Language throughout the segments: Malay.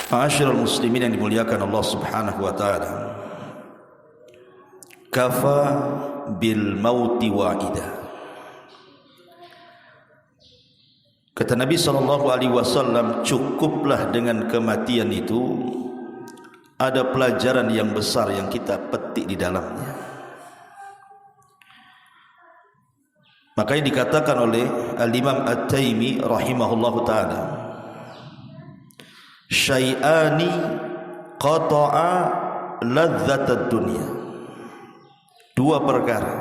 Ma'asyiral muslimin yang dimuliakan Allah Subhanahu wa taala. Kafa bil mauti wa'ida. Kata Nabi sallallahu alaihi wasallam, cukuplah dengan kematian itu ada pelajaran yang besar yang kita petik di dalamnya. Makanya dikatakan oleh Al-Imam At-Taimi rahimahullahu taala, syai'ani qata'a ladzatad dunya. Dua perkara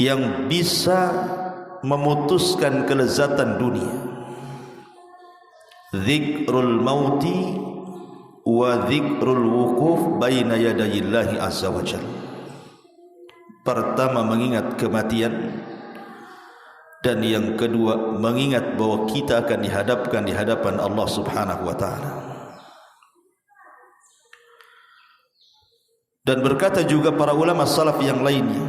yang bisa memutuskan kelezatan dunia. Dzikrul mauti wa dzikrul wukuf baina yadayillahi azza wa jalla. Pertama mengingat kematian, dan yang kedua mengingat bahwa kita akan dihadapkan di hadapan Allah Subhanahu wa taala. Dan berkata juga para ulama salaf yang lainnya,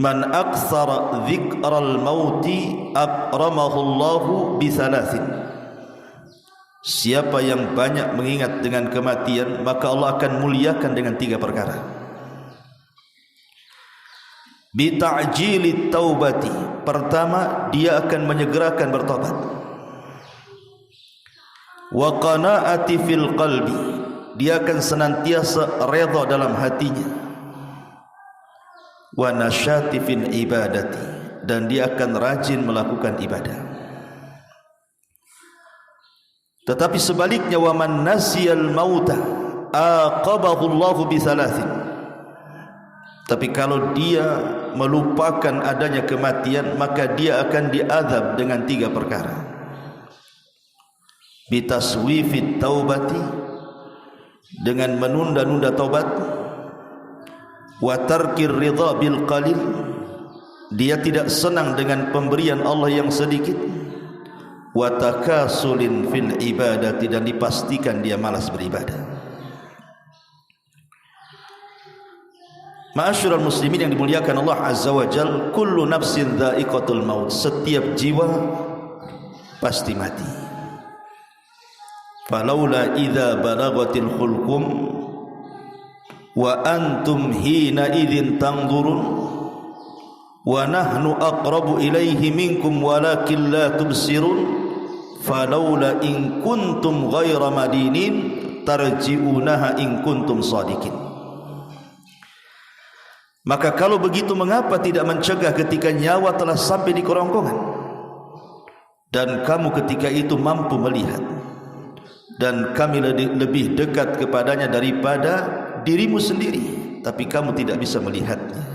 man aktsara dzikral mauti akramahu Allahu bi thalathin. Siapa yang banyak mengingat dengan kematian, maka Allah akan muliakan dengan tiga perkara. Bi ta'jilit taubati. Pertama, dia akan menyegerakan bertobat. Wa qanaati fil qalbi. Dia akan senantiasa redha dalam hatinya. Wa nasyati fil ibadati. Dan dia akan rajin melakukan ibadah. Tetapi sebaliknya, wa man nasiyal mauta aqabahu Allahu bi thalathin. Tapi kalau dia melupakan adanya kematian, maka dia akan diazab dengan tiga perkara. Bitaswifit taubati, dengan menunda-nunda taubat. Wa tarkir ridha bil qalil, dia tidak senang dengan pemberian Allah yang sedikit. Wa takasulin fil ibadati, dan dipastikan dia malas beribadah. Ma'asyiral muslimin yang dimuliakan Allah Azza wa Jalla, kullu nafsin dha'iqatul maut. Setiap jiwa pasti mati. Falaula idza balagatil khulqum wa antum hina idzin tanzurun wa nahnu aqrabu ilaihi minkum walakin la tubsirun falaula in kuntum ghaira madinin tarji'unaha in kuntum shadiqin. Maka kalau begitu, mengapa tidak mencegah ketika nyawa telah sampai di kerongkongan, dan kamu ketika itu mampu melihat, dan kami lebih dekat kepadanya daripada dirimu sendiri, tapi kamu tidak bisa melihatnya.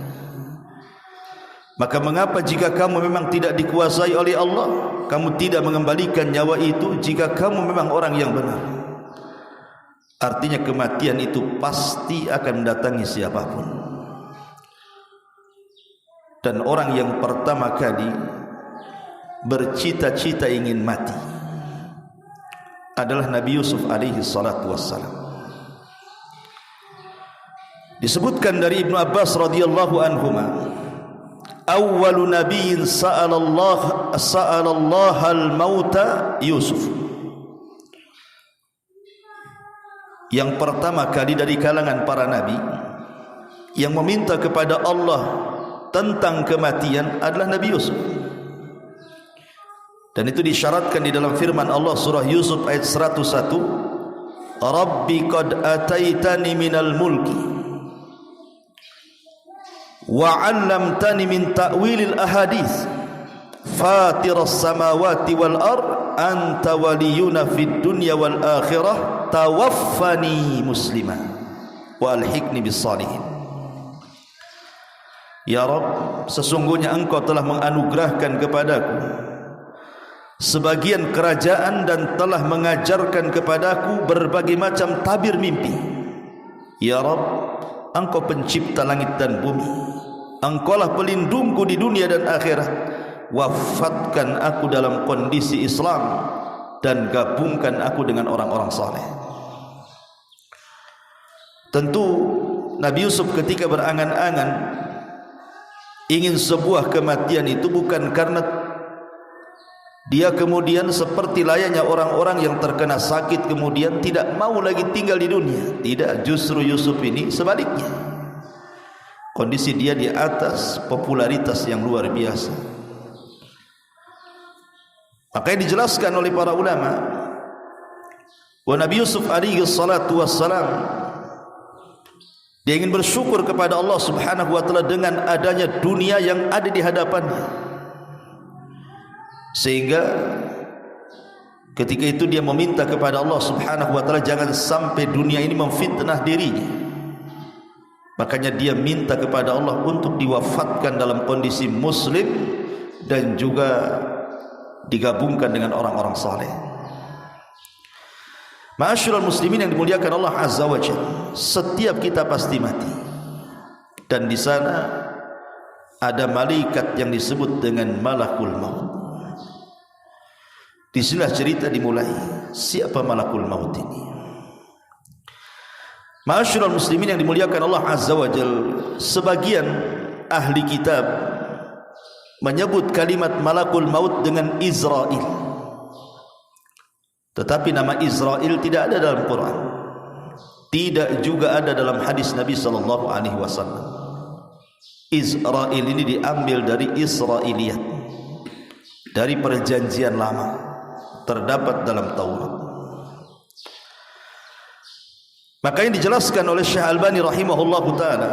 Maka mengapa jika kamu memang tidak dikuasai oleh Allah, kamu tidak mengembalikan nyawa itu jika kamu memang orang yang benar? Artinya kematian itu pasti akan mendatangi siapapun. Dan orang yang pertama kali bercita-cita ingin mati adalah Nabi Yusuf alaihi salatu wassalam. Disebutkan dari Ibnu Abbas radhiyallahu anhuma, awwalu nabiyyin sa'alallah al-mauta Yusuf. Yang pertama kali dari kalangan para nabi yang meminta kepada Allah tentang kematian adalah Nabi Yusuf. Dan itu disyaratkan di dalam firman Allah surah Yusuf ayat 101, Rabbi qad ataitani minal mulki wa 'allamtani min ta'wilil ahadits fatiras samawati wal ard anta waliyuna fid dunya wal akhirah tawaffani musliman wa alhiqni bis salihin. Ya Rabb, sesungguhnya Engkau telah menganugerahkan kepadaku sebagian kerajaan dan telah mengajarkan kepadaku berbagai macam tabir mimpi. Ya Rabb, Engkau pencipta langit dan bumi. Engkaulah pelindungku di dunia dan akhirat. Wafatkan aku dalam kondisi Islam dan gabungkan aku dengan orang-orang saleh. Tentu Nabi Yusuf ketika berangan-angan ingin sebuah kematian itu bukan karena Dia kemudian seperti layaknya orang-orang yang terkena sakit kemudian tidak mau lagi tinggal di dunia. Tidak, justru Yusuf ini sebaliknya. Kondisi dia di atas popularitas yang luar biasa. Makanya dijelaskan oleh para ulama, wa Nabi Yusuf alaihi salatu wassalam, dia ingin bersyukur kepada Allah Subhanahu wa taala dengan adanya dunia yang ada di hadapannya. Sehingga ketika itu dia meminta kepada Allah Subhanahu wa taala jangan sampai dunia ini memfitnah dirinya. Makanya dia minta kepada Allah untuk diwafatkan dalam kondisi muslim dan juga digabungkan dengan orang-orang saleh. Ma'asyiral muslimin yang dimuliakan Allah Azza wa Jalla, setiap kita pasti mati. Dan di sana ada malaikat yang disebut dengan malakul maut. Disinilah cerita dimulai. Siapa malakul maut ini? Ma'asyiral muslimin yang dimuliakan Allah Azza wa Jalla, sebagian ahli kitab menyebut kalimat malakul maut dengan Israil. Tetapi nama Israil tidak ada dalam Quran. Tidak juga ada dalam hadis Nabi sallallahu alaihi wasallam. Israil ini diambil dari Israiliyat, dari perjanjian lama, terdapat dalam Taurat. Makanya dijelaskan oleh Syekh Albani rahimahullahu taala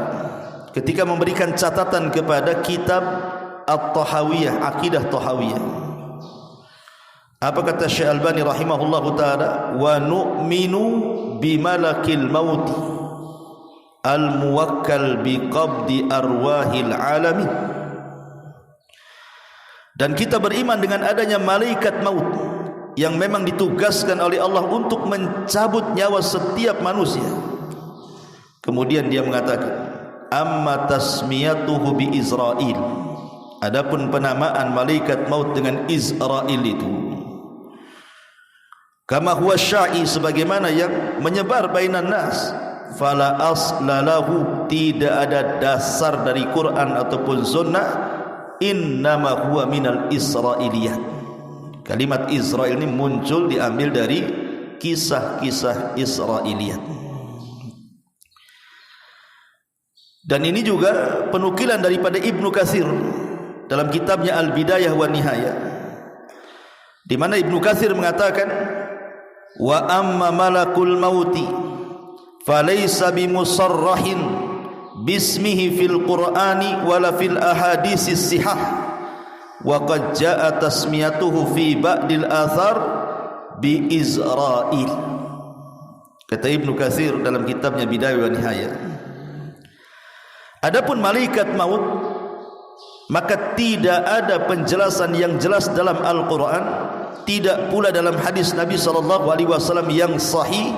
ketika memberikan catatan kepada kitab At-Tahawiyah, Aqidah Tahawiyah. Apa kata Syekh Albani rahimahullahu taala? Wa nu'minu bimalakil mauti al-muwakkal biqabdi arwahil alamin. Dan kita beriman dengan adanya malaikat maut yang memang ditugaskan oleh Allah untuk mencabut nyawa setiap manusia. Kemudian dia mengatakan, amma tasmiyatuhu bi Israil, adapun penamaan malaikat maut dengan Israil itu, kama huwa sya'i, sebagaimana yang menyebar bainan nas, fala aslalahu, tidak ada dasar dari Quran ataupun sunnah, innama huwa minal Israiliyat. Kalimat Israel ini muncul diambil dari kisah-kisah Israiliyat. Dan ini juga penukilan daripada Ibnu Katsir dalam kitabnya Al-Bidayah wa Nihayah, di mana Ibnu Katsir mengatakan, wa amma malakul mauti falaysa bimusarrahin bismihi fil Qur'ani wala fil ahadisis sihah, wa qad jaa tasmiyatuhu fi ba'dil athar bi Israil. Kata Ibnu Katsir dalam kitabnya Bidayah wa Nihayah, adapun malaikat maut maka tidak ada penjelasan yang jelas dalam Al-Quran, tidak pula dalam hadis Nabi sallallahu alaihi wasallam yang sahih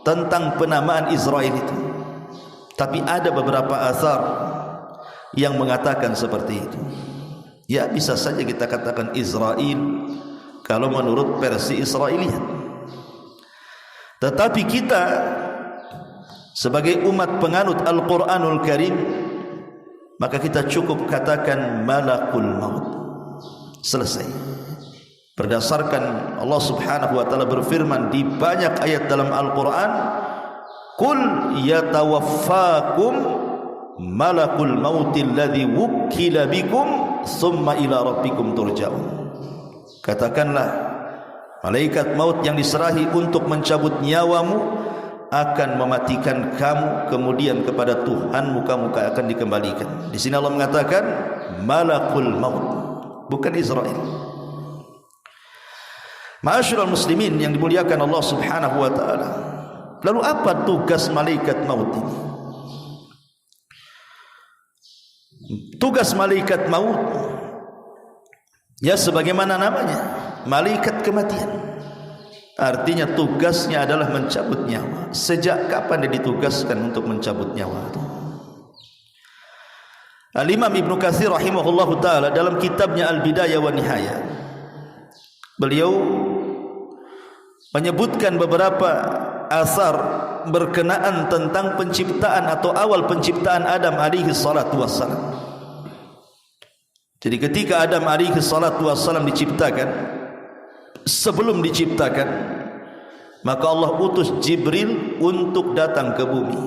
tentang penamaan Israil itu. Tapi ada beberapa athar yang mengatakan seperti itu. Ya, bisa saja kita katakan Israil kalau menurut versi Israiliyat. Tetapi kita sebagai umat penganut Al-Quranul Karim, maka kita cukup katakan malakul maut. Selesai. Berdasarkan Allah Subhanahu wa taala berfirman di banyak ayat dalam Al-Quran, qul yatawaffakum malakul mautil ladzi wukkila bikum summa ila rabbikum turja'un. Katakanlah, malaikat maut yang diserahi untuk mencabut nyawamu akan mematikan kamu, kemudian kepada Tuhanmu kamu akan dikembalikan. Di sini Allah mengatakan malakul maut, bukan Israil. Ma'asyiral muslimin yang dimuliakan Allah Subhanahu wa taala, lalu apa tugas malaikat maut ini? Tugas malaikat maut, ya sebagaimana namanya, malaikat kematian. Artinya tugasnya adalah mencabut nyawa. Sejak kapan dia ditugaskan untuk mencabut nyawa? Al-Imam Ibnu Katsir rahimahullahu taala dalam kitabnya Al-Bidayah wa Nihayah, beliau menyebutkan beberapa asar berkenaan tentang penciptaan atau awal penciptaan Adam alaihi salatu wassalam. Jadi ketika Adam alaihi salatu wassalam diciptakan, sebelum diciptakan, maka Allah utus Jibril untuk datang ke bumi,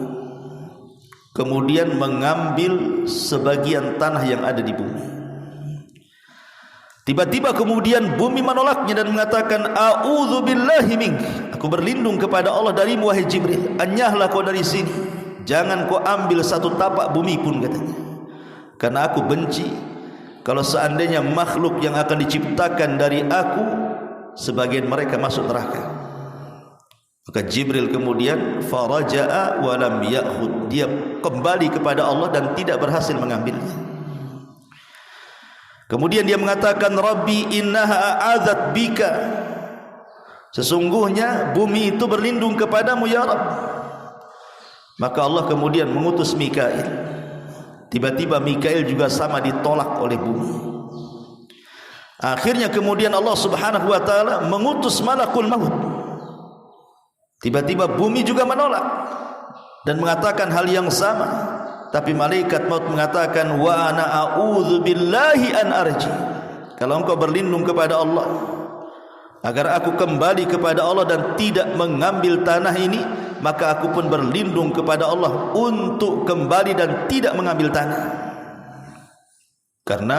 kemudian mengambil sebagian tanah yang ada di bumi. Tiba-tiba kemudian bumi menolaknya dan mengatakan, a'udzu billahi mink, aku berlindung kepada Allah darimu wahai Jibril, enyahlah kau dari sini, jangan kau ambil satu tapak bumi pun, katanya, karena aku benci kalau seandainya makhluk yang akan diciptakan dari aku sebagian mereka masuk neraka. Maka Jibril kemudian faraja'a wa lam ya'khud, dia kembali kepada Allah dan tidak berhasil mengambilnya. Kemudian dia mengatakan, Rabbi innaha a'adzat bika, sesungguhnya bumi itu berlindung kepadamu ya Rabb. Maka Allah kemudian mengutus Mikail. Tiba-tiba Mikail juga sama ditolak oleh bumi. Akhirnya kemudian Allah Subhanahu wa taala mengutus malakul maut. Tiba-tiba bumi juga menolak dan mengatakan hal yang sama. Tapi malaikat maut mengatakan, wa ana a'udzu billahi an arji, kalau engkau berlindung kepada Allah agar aku kembali kepada Allah dan tidak mengambil tanah ini, maka aku pun berlindung kepada Allah untuk kembali dan tidak mengambil tanah. Karena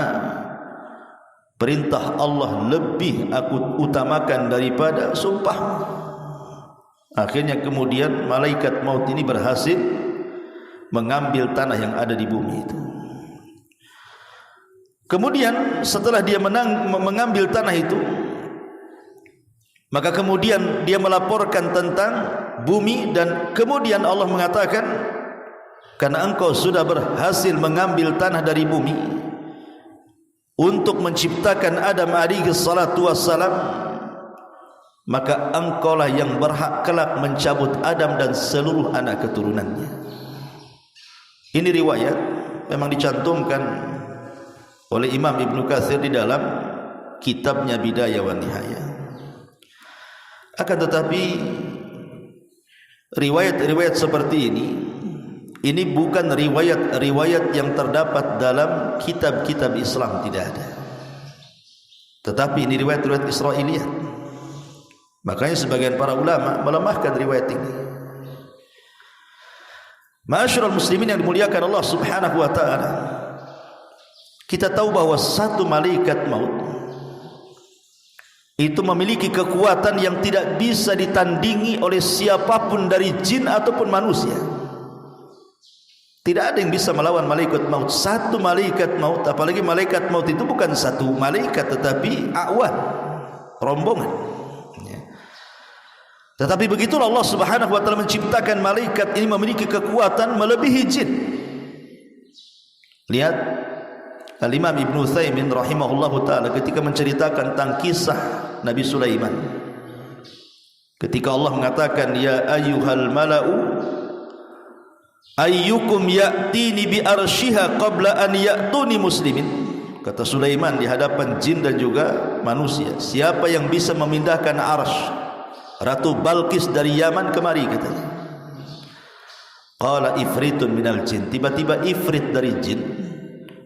perintah Allah lebih aku utamakan daripada sumpah. Akhirnya kemudian malaikat maut ini berhasil mengambil tanah yang ada di bumi itu. Kemudian setelah dia mengambil tanah itu, maka kemudian dia melaporkan tentang bumi, dan kemudian Allah mengatakan, karena engkau sudah berhasil mengambil tanah dari bumi untuk menciptakan Adam alaihi salatu wassalam, maka engkaulah yang berhak kelak mencabut Adam dan seluruh anak keturunannya. Ini riwayat memang dicantumkan oleh Imam Ibnu Katsir di dalam kitabnya Bidayah wa Nihayah. Akan tetapi riwayat-riwayat seperti ini bukan riwayat-riwayat yang terdapat dalam kitab-kitab Islam, tidak ada. Tetapi ini riwayat-riwayat Israiliyat. Makanya sebagian para ulama melemahkan riwayat ini. Ma'asyiral muslimin yang dimuliakan Allah Subhanahu wa taala, kita tahu bahwa satu malaikat maut itu memiliki kekuatan yang tidak bisa ditandingi oleh siapapun dari jin ataupun manusia. Tidak ada yang bisa melawan malaikat maut. Satu malaikat maut, apalagi malaikat maut itu bukan satu malaikat tetapi awan, rombongan. Tetapi begitulah Allah Subhanahu wa taala menciptakan malaikat ini memiliki kekuatan melebihi jin. Lihat Al-Imam Ibnu Utsaimin rahimahullahu taala ketika menceritakan tentang kisah Nabi Sulaiman. Ketika Allah mengatakan, ya ayyuhal mala'u ayyukum ya'tini bi arsyiha qabla an ya'tuni muslimin. Kata Sulaiman di hadapan jin dan juga manusia, siapa yang bisa memindahkan arsy Ratu Balqis dari Yaman kemari, katanya. Qala ifritun minal jin, tiba-tiba ifrit dari jin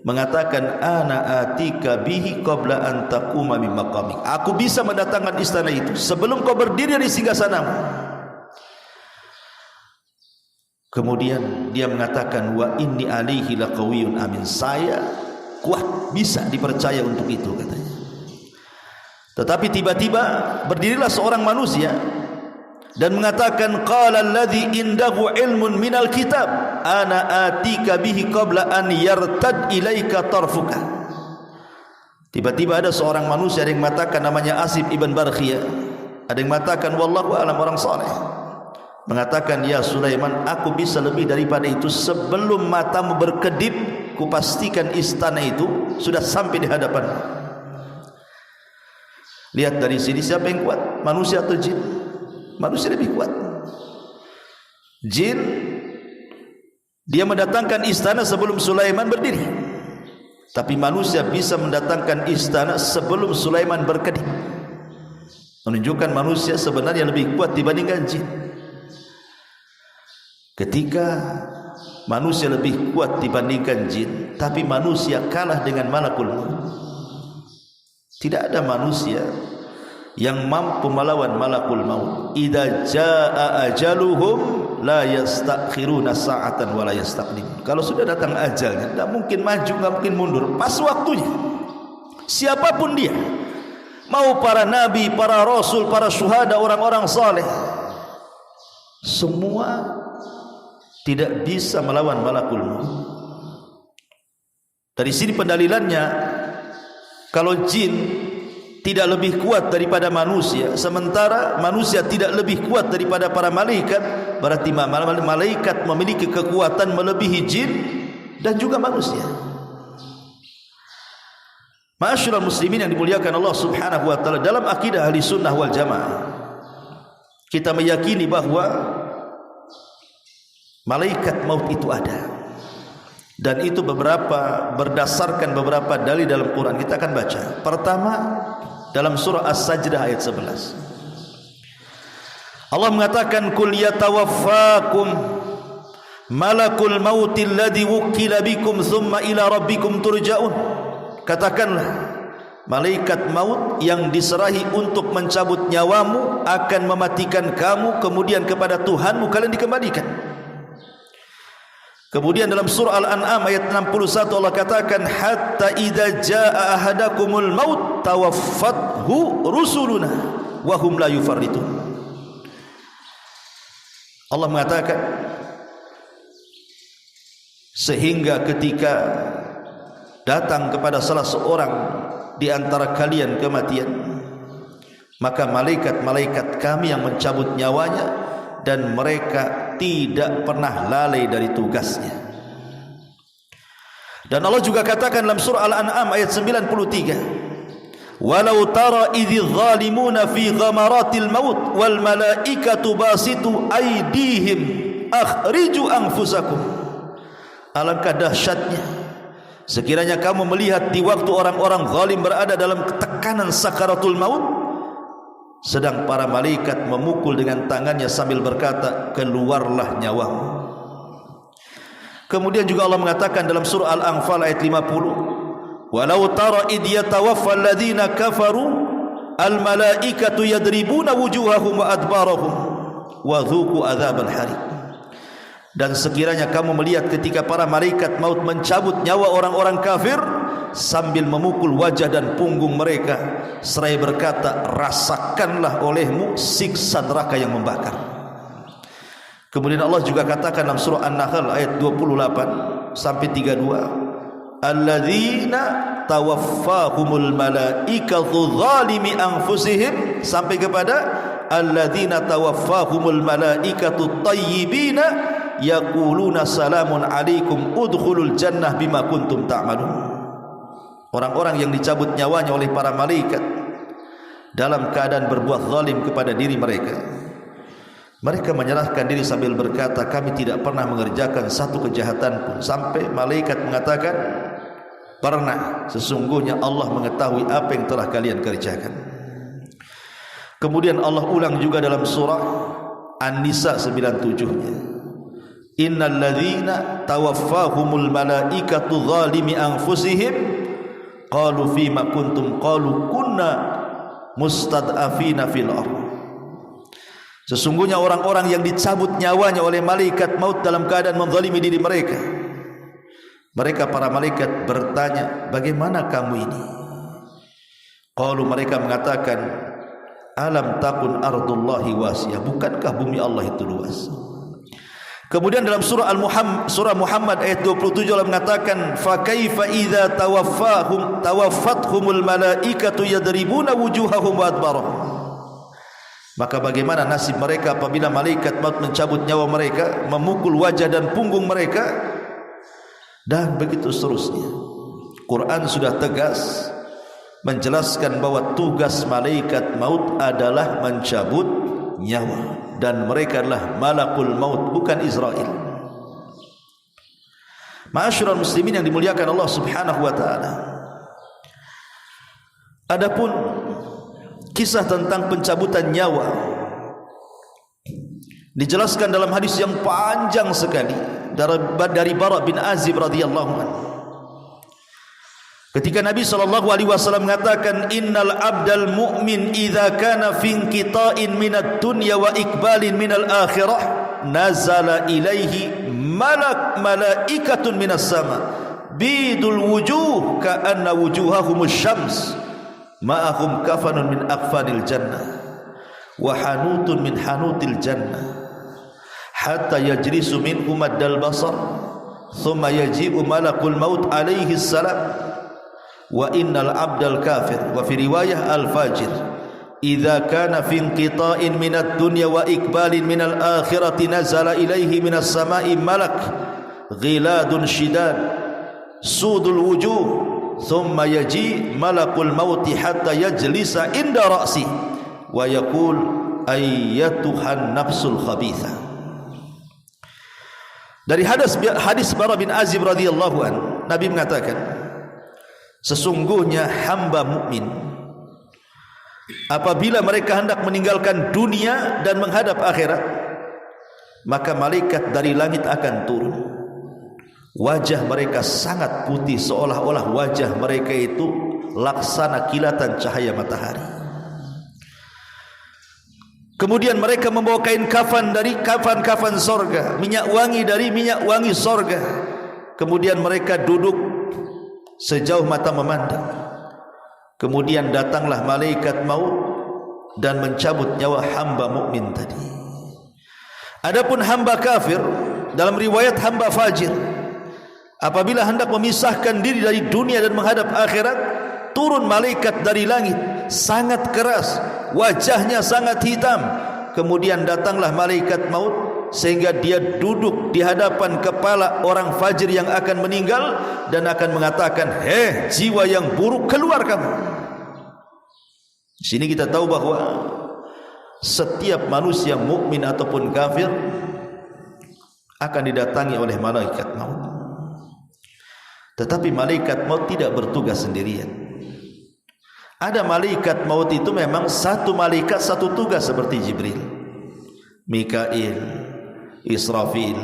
mengatakan, ana atika bihi qabla an taquma min maqamik, aku bisa mendatangkan istana itu sebelum kau berdiri dari singgasanamu. Kemudian dia mengatakan, wa inni alaihi laqawiyyun amin, saya kuat, bisa dipercaya untuk itu, katanya. Tetapi tiba-tiba berdirilah seorang manusia dan mengatakan, qala alladhi indahu ilmun minal kitab ana atika bihi qabla an yartad ilaika tarfuka. Tiba-tiba ada seorang manusia yang mengatakan, namanya Asib ibn Barkhiyah, ada yang mengatakan wallahu a'lam, orang saleh, mengatakan, ya Sulaiman, aku bisa lebih daripada itu, sebelum matamu berkedip kupastikan istana itu sudah sampai di hadapanmu. Lihat dari sini siapa yang kuat, manusia atau jin? Manusia lebih kuat. Jin dia mendatangkan istana sebelum Sulaiman berdiri, tapi manusia bisa mendatangkan istana sebelum Sulaiman berkedip, menunjukkan manusia sebenarnya lebih kuat dibandingkan jin. Ketika manusia lebih kuat dibandingkan jin, tapi manusia kalah dengan malakul maut. Tidak ada manusia yang mampu melawan malakul maut. Idza jaa ajaluhum la yastakhiruna sa'atan wa la yastaqdim. Kalau sudah datang ajalnya, tidak mungkin maju, tidak mungkin mundur, pas waktunya. Siapapun dia, mau para nabi, para rasul, para syuhada, orang-orang saleh, semua tidak bisa melawan malakul maut. Dari sini pendalilannya, kalau jin tidak lebih kuat daripada manusia, sementara manusia tidak lebih kuat daripada para malaikat, berarti malaikat memiliki kekuatan melebihi jin dan juga manusia. Ma'asyiral muslimin yang dimuliakan Allah Subhanahu wa taala, dalam akidah ahli sunnah wal jamaah kita meyakini bahwa malaikat maut itu ada, dan itu berdasarkan beberapa dalil dalam Quran. Kita akan baca. Pertama, dalam surah As-Sajdah ayat 11, Allah mengatakan, "Qul yatawaffakum malakul mauti alladhi wukkila bikum thumma ila rabbikum turja'un." Katakanlah, malaikat maut yang diserahi untuk mencabut nyawamu akan mematikan kamu, kemudian kepada Tuhanmu kalian dikembalikan. Kemudian dalam surah Al-An'am ayat 61 Allah katakan, "Hatta idza jaa ahadakumul maut tawaffathu rusuluna wa hum la yufarritun." Allah mengatakan, sehingga ketika datang kepada salah seorang di antara kalian kematian, maka malaikat-malaikat kami yang mencabut nyawanya, dan mereka tidak pernah lalai dari tugasnya. Dan Allah juga katakan dalam surah Al-An'am ayat 93, "Walau tara idzi zalimuna fi ghamaratil maut wal malaikatu basitu aydihim akhriju anfusakum." Alangkah dahsyatnya sekiranya kamu melihat di waktu orang-orang zalim berada dalam tekanan sakaratul maut, sedang para malaikat memukul dengan tangannya sambil berkata, "Keluarlah nyawamu." Kemudian juga Allah mengatakan dalam surah Al-Anfal ayat 50, "Walau tara id yatawaffa alladhina kafaru al-malaikatu yadribuna wujuhahum wa adbarahum wa dhuqu adzabal hariq." Dan sekiranya kamu melihat ketika para malaikat maut mencabut nyawa orang-orang kafir sambil memukul wajah dan punggung mereka, seraya berkata, "Rasakanlah olehmu siksa neraka yang membakar." Kemudian Allah juga katakan dalam surah An-Nahl ayat 28 sampai 32, "Alladzina tawaffahumul malaikatu zalimi anfusihim," sampai kepada "Alladzina tawaffahumul malaikatu tayyibina yaquluna salamun alaikum udkhulul jannah bima kuntum ta'malun." Orang-orang yang dicabut nyawanya oleh para malaikat dalam keadaan berbuat zalim kepada diri mereka, mereka menyerahkan diri sambil berkata, "Kami tidak pernah mengerjakan satu kejahatan pun." Sampai malaikat mengatakan, "Pernah, sesungguhnya Allah mengetahui apa yang telah kalian kerjakan." Kemudian Allah ulang juga dalam surah An-Nisa 97-nya, "Innal ladzina tawaffahumul malaikatu zalimi anfusihim qalu fima kuntum qalu kunna mustad'afina fil ardh." Sesungguhnya orang-orang yang dicabut nyawanya oleh malaikat maut dalam keadaan menzalimi diri mereka, mereka para malaikat bertanya, "Bagaimana kamu ini?" Qalu, mereka mengatakan, "Alam takun ardullahi wasiyah." Bukankah bumi Allah itu luas? Kemudian dalam surah Muhammad ayat 27 Allah mengatakan, "Fa kaifa idza tawaffathumul malaikatu yadribuna wujuhahum wa adbarahum." Maka bagaimana nasib mereka apabila malaikat maut mencabut nyawa mereka, memukul wajah dan punggung mereka, dan begitu seterusnya. Quran sudah tegas menjelaskan bahwa tugas malaikat maut adalah mencabut nyawa, dan mereka adalah malakul maut, bukan Israel. Ma'asyiral muslimin yang dimuliakan Allah Subhanahu wa taala, adapun kisah tentang pencabutan nyawa dijelaskan dalam hadis yang panjang sekali dari Bara bin Azib radhiyallahu anhu. Ketika Nabi SAW mengatakan, innal abdal mu'min idza kana fi inqita'in minad dunya wa iqbalin minal akhirah nazala ilaihi malaikatun minas sama bidul wujuh ka'anna wujuhahumus syams ma'ahum kafanun min akfanil jannah wa hanutun min hanutil jannah hatta yajlisu minhum maddal basar thumma yaji'u malakul maut alaihi salam wa innal abdal kafir wa fi riwayah al fajir idza kana fi inqita'in minad dunya wa iqbalin minal akhirati nazala ilaihi minas sama'i malak ghiladun shidad sudul wujuh thumma yaji malakul maut hatta yajlisa inda ra'si wa yaqul ayyatuhan nafsul khabithah. Dari hadis Bara bin Azib radhiyallahu an, Nabi mengatakan, sesungguhnya hamba mukmin apabila mereka hendak meninggalkan dunia dan menghadap akhirat, maka malaikat dari langit akan turun. Wajah mereka sangat putih, seolah-olah wajah mereka itu laksana kilatan cahaya matahari. Kemudian mereka membawa kain kafan dari kafan-kafan sorga, minyak wangi dari minyak wangi sorga. Kemudian mereka duduk sejauh mata memandang. Kemudian datanglah malaikat maut dan mencabut nyawa hamba mukmin tadi. Adapun hamba kafir, dalam riwayat hamba fajir, apabila hendak memisahkan diri dari dunia dan menghadap akhirat, turun malaikat dari langit sangat keras, wajahnya sangat hitam. Kemudian datanglah malaikat maut sehingga dia duduk di hadapan kepala orang fajir yang akan meninggal dan akan mengatakan, "Hei jiwa yang buruk, keluar kamu." Di sini kita tahu bahwa setiap manusia mukmin ataupun kafir akan didatangi oleh malaikat maut. Tetapi malaikat maut tidak bertugas sendirian. Ada malaikat maut itu memang satu malaikat satu tugas, seperti Jibril, Mikail, Israfil.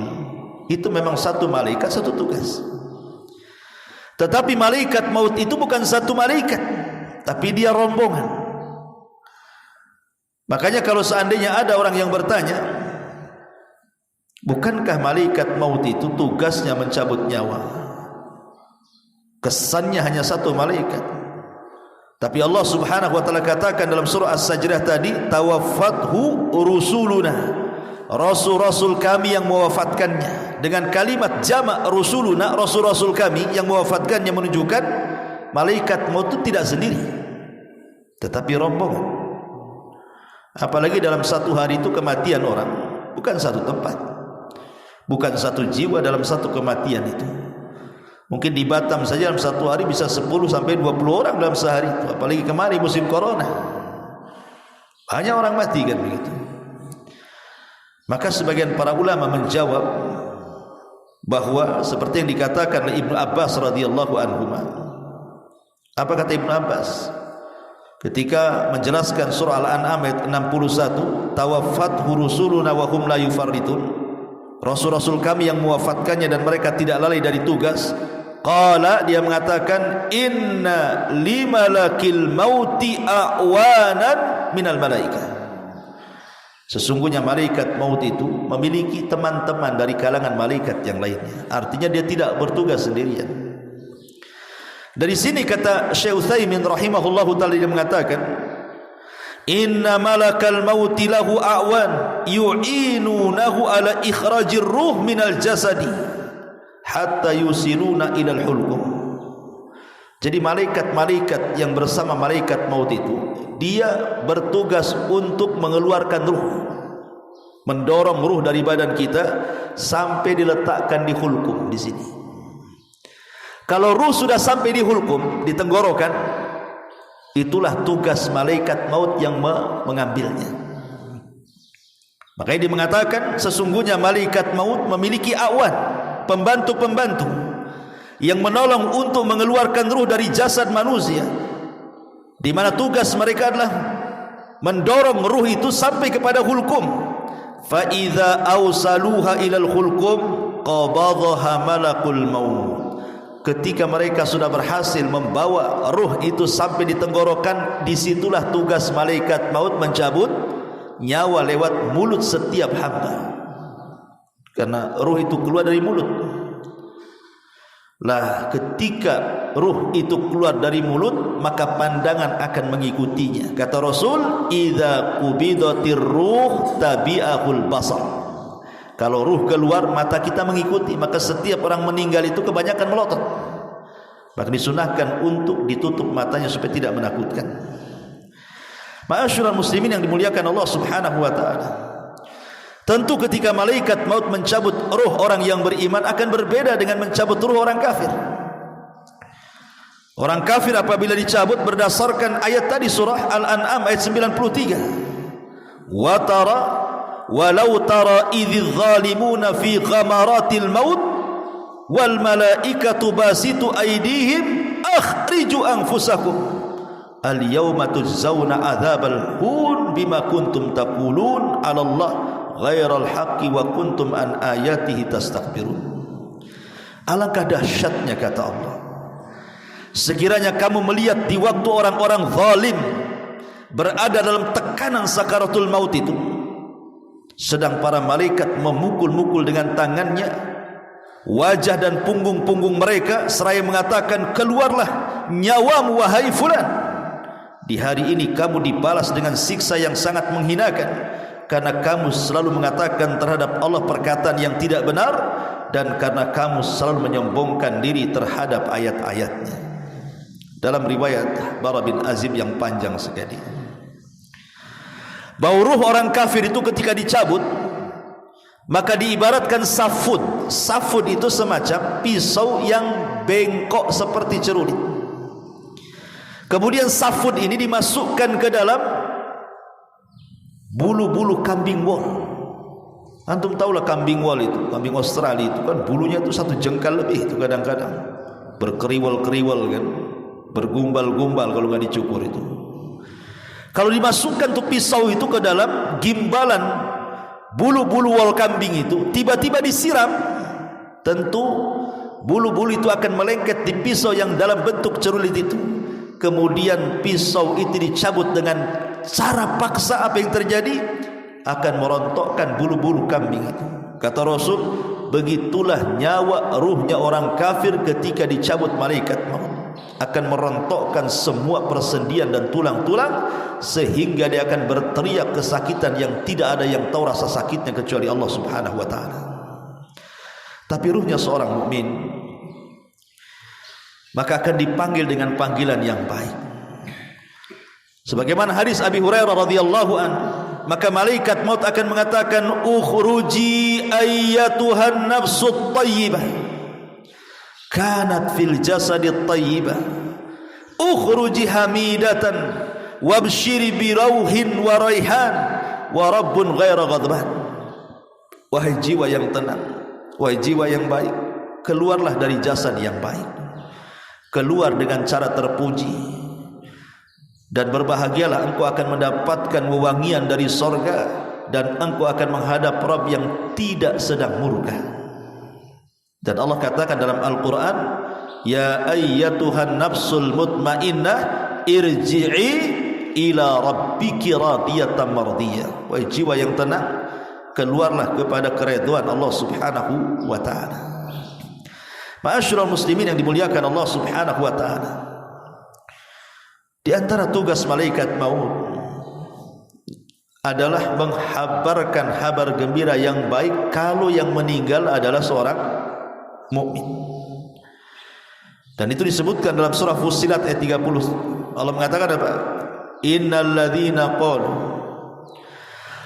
Itu memang satu malaikat satu tugas. Tetapi malaikat maut itu bukan satu malaikat, tapi dia rombongan. Makanya kalau seandainya ada orang yang bertanya, bukankah malaikat maut itu tugasnya mencabut nyawa? Kesannya hanya satu malaikat. Tapi Allah Subhanahu wa taala katakan dalam surah As-Sajdah tadi, tawaffathu rusuluna, rasul-rasul kami yang mewafatkannya. Dengan kalimat jamak rusuluna, rasul-rasul kami yang mewafatkannya, menunjukkan malaikat maut itu tidak sendiri, tetapi rombongan. Apalagi dalam satu hari itu kematian orang bukan satu tempat, bukan satu jiwa dalam satu kematian itu. Mungkin di Batam saja dalam satu hari bisa 10 sampai 20 orang dalam sehari itu. Apalagi kemarin musim corona, banyak orang mati kan begitu. Maka sebagian para ulama menjawab bahwa seperti yang dikatakan oleh Ibnu Abbas radhiyallahu anhu. Apa kata Ibnu Abbas ketika menjelaskan surah Al-An'am ayat 61, tawaffathu rusuluna wa hum la yufarritun, rasul-rasul kami yang mewafatkannya dan mereka tidak lalai dari tugas. Qala, dia mengatakan, inna limalakil mauti a'wanan minal malaikah. Sesungguhnya malaikat maut itu memiliki teman-teman dari kalangan malaikat yang lainnya. Artinya dia tidak bertugas sendirian. Dari sini kata Syekh Utsaimin rahimahullahu taala, dia mengatakan, inna malakal mauti lahu a'wan yu'inunahu ala ikhrajir ruh minal jasadi hatta yusiluna ilal hulqum. Jadi malaikat-malaikat yang bersama malaikat maut itu, dia bertugas untuk mengeluarkan ruh, mendorong ruh dari badan kita sampai diletakkan di hulqum di sini. Kalau ruh sudah sampai di hulqum, di tenggorokan, itulah tugas malaikat maut yang mengambilnya. Makanya dia mengatakan sesungguhnya malaikat maut memiliki awan, pembantu-pembantu yang menolong untuk mengeluarkan ruh dari jasad manusia, di mana tugas mereka adalah mendorong ruh itu sampai kepada hulqum. Fa idza awsaluha ilal hulqum qabadhaha malakul maut. ketika mereka sudah berhasil membawa ruh itu sampai di tenggorokan, disitulah tugas malaikat maut mencabut nyawa lewat mulut setiap hamba. Karena ruh itu keluar dari mulut. Lah ketika ruh itu keluar dari mulut, maka pandangan akan mengikutinya. Kata Rasul, idza qubidatir ruh tabi'ahul basar. Kalau ruh keluar, mata kita mengikuti. Maka setiap orang meninggal itu kebanyakan melotot. Maka disunahkan untuk ditutup matanya supaya tidak menakutkan. Ma'asyiral muslimin yang dimuliakan Allah Subhanahu wa taala. Tentu ketika malaikat maut mencabut ruh orang yang beriman akan berbeda dengan mencabut ruh orang kafir. Orang kafir apabila dicabut berdasarkan ayat tadi surah Al-An'am ayat 93. Wa tara walau tara idz zalimuna fi ghamaratil maut wal malaikatu basitu aydihim akhriju anfusakum al yawma tujzauna adzabal hun bima kuntum taqulun 'ala Allah ghairal haqqi wa kuntum an ayatihi tastakbirun. Alangkah dahsyatnya kata Allah, sekiranya kamu melihat di waktu orang-orang zalim berada dalam tekanan sakaratul maut itu, sedang para malaikat memukul-mukul dengan tangannya wajah dan punggung-punggung mereka seraya mengatakan, keluarlah nyawamu wahai fulan. Di hari ini kamu dibalas dengan siksa yang sangat menghinakan, karena kamu selalu mengatakan terhadap Allah perkataan yang tidak benar, dan karena kamu selalu menyombongkan diri terhadap ayat-ayatnya. Dalam riwayat Bara bin Azib yang panjang sekali, bahwa ruh orang kafir itu ketika dicabut, maka diibaratkan safud. Safud itu semacam pisau yang bengkok seperti cerulit. Kemudian safud ini dimasukkan ke dalam bulu-bulu kambing wol. Antum tahulah kambing wol itu, kambing Australia itu kan bulunya itu 1 jengkal lebih itu kadang-kadang, berkeriwal-keriwal kan, bergumbal-gumbal kalau nggak dicukur itu. Kalau dimasukkan tuh pisau itu ke dalam gimbalan bulu-bulu wol kambing itu, tiba-tiba disiram, tentu bulu-bulu itu akan melengket di pisau yang dalam bentuk cerulit itu. Kemudian pisau itu dicabut dengan cara paksa. Apa yang terjadi? Akan merontokkan bulu-bulu kambing itu. Kata Rasul, begitulah nyawa ruhnya orang kafir ketika dicabut malaikat maut, akan merontokkan semua persendian dan tulang-tulang, sehingga dia akan berteriak kesakitan yang tidak ada yang tahu rasa sakitnya kecuali Allah Subhanahu wa taala. Tapi ruhnya seorang mukmin maka akan dipanggil dengan panggilan yang baik. Sebagaimana hadis Abi Hurairah radhiyallahu an, maka malaikat maut akan mengatakan, ukhruji ayyatuhan nafsut thayyibah kanat fil jasadit thayyibah ukhruji hamidatan wabshiri bi rauhin wa raihan wa rabbun ghaira ghadban. Wahai jiwa yang tenang, wahai jiwa yang baik, keluarlah dari jasad yang baik, keluar dengan cara terpuji, dan berbahagialah engkau akan mendapatkan wewangian dari sorga, dan engkau akan menghadap Rabb yang tidak sedang murka. Dan Allah katakan dalam Al-Quran, ya ayyatuhan nafsul mutmainnah irji'i ila rabbiki radiyatan mardiyah. Wahai jiwa yang tenang, keluarlah kepada keridhaan Allah Subhanahu wa ta'ala. Ma'asyiral muslimin yang dimuliakan Allah Subhanahu wa ta'ala, di antara tugas malaikat maut adalah menghabarkan kabar gembira yang baik kalau yang meninggal adalah seorang mukmin. Dan itu disebutkan dalam surah Fussilat ayat 30. Allah mengatakan apa? Innal ladzina qalu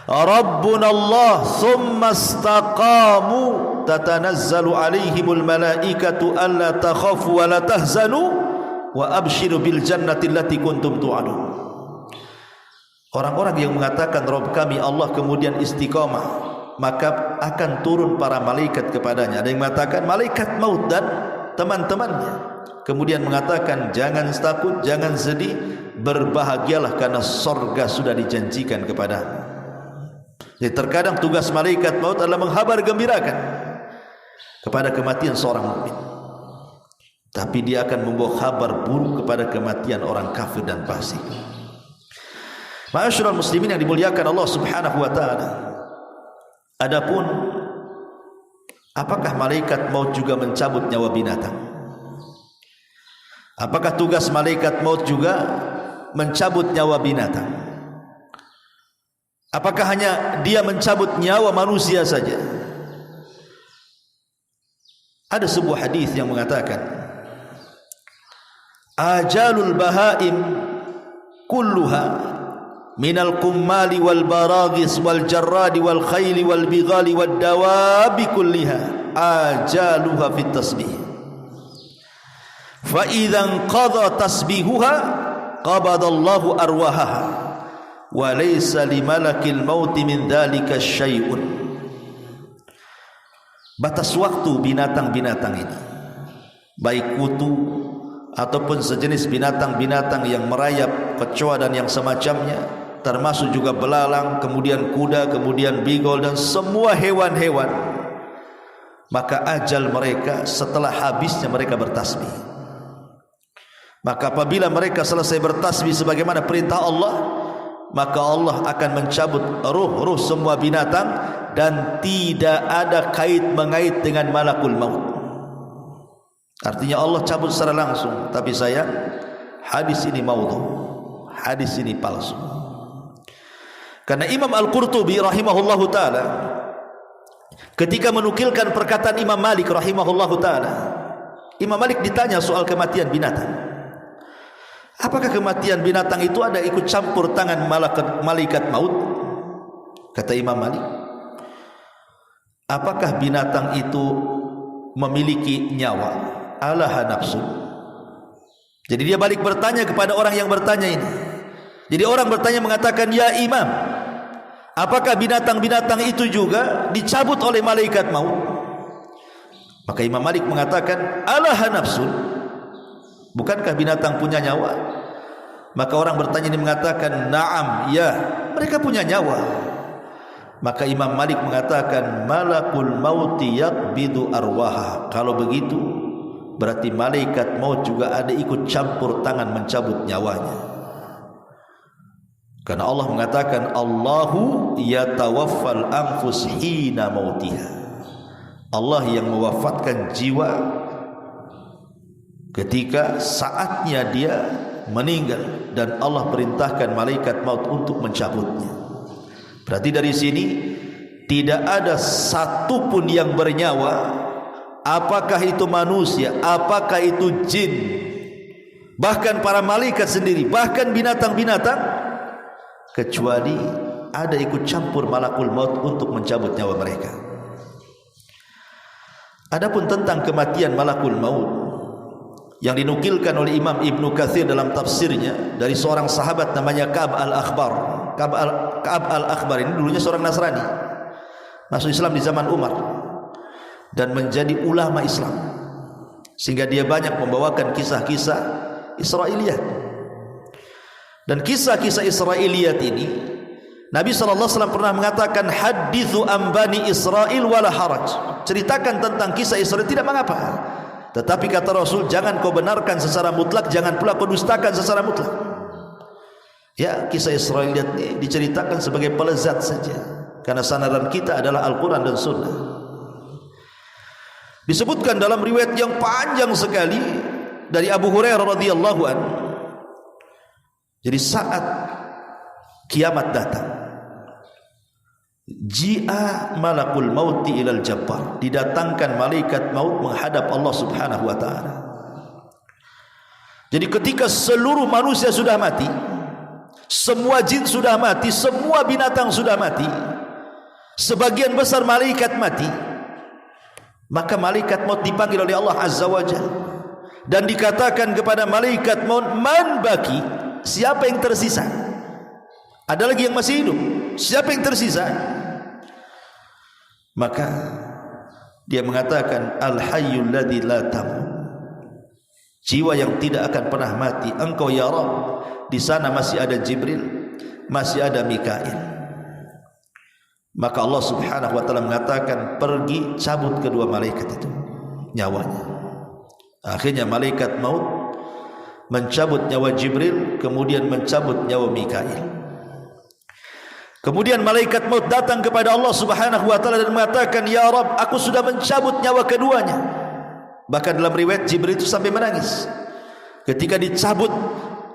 Rabbuna Allah thumma istaqamu tatanazzalu alaihimul malaikatu alla takhafu wa la tahzanu wa abshiru bil jannati allati kuntum tu'adun. Orang-orang yang mengatakan Rabb kami Allah kemudian istiqamah, maka akan turun para malaikat kepadanya. Ada yang mengatakan malaikat maut dan teman-temannya, kemudian mengatakan jangan takut, jangan sedih, berbahagialah karena sorga sudah dijanjikan kepadamu. Jadi terkadang tugas malaikat maut adalah menghabar gembirakan kepada kematian seorang mukmin. tapi dia akan membawa kabar buruk kepada kematian orang kafir dan fasik. Ma'asyiral muslimin yang dimuliakan Allah Subhanahu wa taala. Adapun apakah malaikat maut juga mencabut nyawa binatang? Apakah tugas malaikat maut juga mencabut nyawa binatang? Apakah hanya dia mencabut nyawa manusia saja? Ada sebuah hadis yang mengatakan, ajalul bahaim kulluha minal kummali wal baragis wal jarradi wal khayli wal bighali wal dawabi kulliha ajaluha fit tasbih fa idhan qadha tasbihuha qabadallahu arwahaha wa laysa limalakil mauti min dhalika syai'un. Batas waktu binatang-binatang ini, baik kutu ataupun sejenis binatang-binatang yang merayap, kecoa dan yang semacamnya, termasuk juga belalang, kemudian kuda, kemudian bigol dan semua hewan-hewan, maka ajal mereka setelah habisnya mereka bertasbih. Maka apabila mereka selesai bertasbih sebagaimana perintah Allah, maka Allah akan mencabut ruh-ruh semua binatang dan tidak ada kait-mengait dengan malakul maut. Artinya Allah cabut secara langsung. Tapi sayang, hadis ini maudhu, hadis ini palsu. Karena Imam Al-Qurtubi rahimahullahu ta'ala ketika menukilkan perkataan Imam Malik rahimahullahu ta'ala, Imam Malik ditanya soal kematian binatang. Apakah kematian binatang itu ada ikut campur tangan malaikat maut? Kata Imam Malik, apakah binatang itu memiliki nyawa? Alaha nafsu. Jadi dia balik bertanya kepada orang yang bertanya ini. Jadi orang bertanya mengatakan, ya Imam, apakah binatang-binatang itu juga dicabut oleh malaikat maut? Maka Imam Malik mengatakan, alaha nafsu. Bukankah binatang punya nyawa? Maka orang bertanya ini mengatakan, na'am, ya, mereka punya nyawa. Maka Imam Malik mengatakan, malakul mauti yaqbidu arwaha. Kalau begitu berarti malaikat maut juga ada ikut campur tangan mencabut nyawanya. Karena Allah mengatakan, Allahu yatawaffal anfus hina mautiha. Allah yang mewafatkan jiwa ketika saatnya dia meninggal, dan Allah perintahkan malaikat maut untuk mencabutnya. Berarti dari sini tidak ada satu pun yang bernyawa, apakah itu manusia, apakah itu jin, bahkan para malaikat sendiri, bahkan binatang-binatang, kecuali ada ikut campur malakul maut untuk mencabut nyawa mereka. Adapun tentang kematian malakul maut yang dinukilkan oleh Imam Ibnu Katsir dalam tafsirnya dari seorang sahabat namanya Ka'ab al-Akhbar. Ka'ab al-Akhbar ini dulunya seorang Nasrani, masuk Islam di zaman Umar dan menjadi ulama Islam, sehingga dia banyak membawakan kisah-kisah Israiliyat. Dan kisah-kisah Israiliyat ini Nabi SAW pernah mengatakan, hadithu ambani Israel wala haraj. Ceritakan tentang kisah Israel, tidak mengapa. Tetapi kata Rasul, jangan kau benarkan secara mutlak, jangan pula kau dustakan secara mutlak. Ya, kisah Israiliyat ini diceritakan sebagai pelezat saja, karena sandaran kita adalah Al-Quran dan Sunnah. Disebutkan dalam riwayat yang panjang sekali dari Abu Hurairah radhiyallahu anhu. Jadi saat kiamat datang, ji'a malakul mauti ilal jabbar, didatangkan malaikat maut menghadap Allah Subhanahu wa taala. Jadi ketika seluruh manusia sudah mati, semua jin sudah mati, semua binatang sudah mati, sebagian besar malaikat mati, maka malaikat maut dipanggil oleh Allah Azza wa Jalla dan dikatakan kepada malaikat maut, man baki, siapa yang tersisa? Ada lagi yang masih hidup, siapa yang tersisa? Maka dia mengatakan, al-hayyul ladzi la tamut, jiwa yang tidak akan pernah mati. Engkau ya Rabb, di sana masih ada Jibril, masih ada Mikail. Maka Allah Subhanahu wa taala mengatakan, pergi cabut kedua malaikat itu nyawanya. Akhirnya malaikat maut mencabut nyawa Jibril, kemudian mencabut nyawa Mikail. Kemudian malaikat maut datang kepada Allah Subhanahu wa taala dan mengatakan, "Ya Rabb, aku sudah mencabut nyawa keduanya." Bahkan dalam riwayat Jibril itu sampai menangis. Ketika dicabut